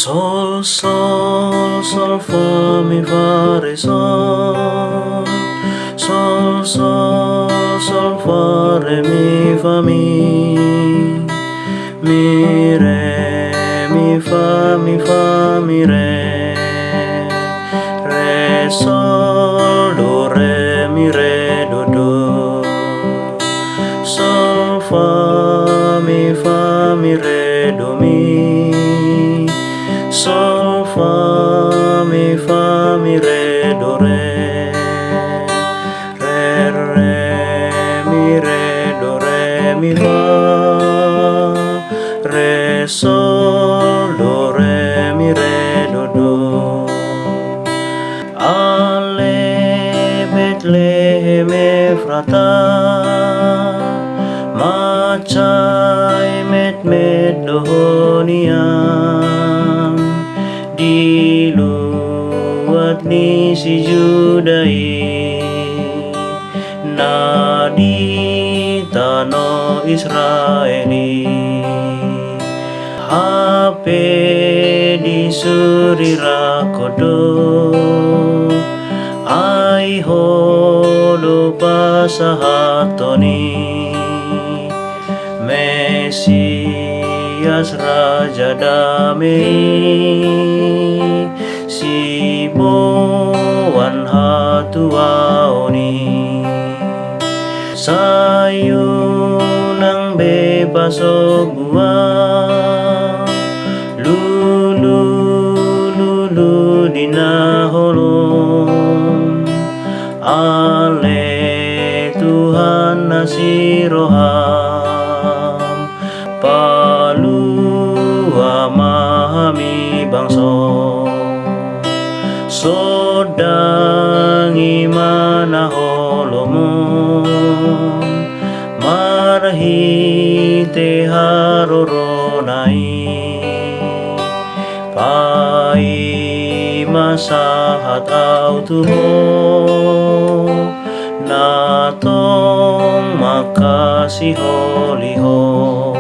Sol, sol, sol, fa, mi, fa, re, sol. Sol, sol, sol, fa, re, mi, fa, mi. Mi, re, mi, fa, mi, fa, mi, re. Re, sol, do, re, mi, re, do, do. Sol, fa, mi, re, do, mi. Sol, fa, mi, re, do, re. Re, mi, re, do, re, mi, fa. Re, sol, do, re, mi, re, do, do. Ale, Bethlehem Ephrata, Macai, met lohoniam. Diluat ni si Judai, nadi tano Israeli. Hape di surira kodo, ai holo pasahatoni. Mesias Raja Damai, si boan hatuaoni. Sayunang bebas o buang, lulu dinaholong. Ale Tuhan nasiroham, palua mahami bangso. Sodang imana holomon, marhite haroronai. Pai masahat au tuho, natong makasih holiho.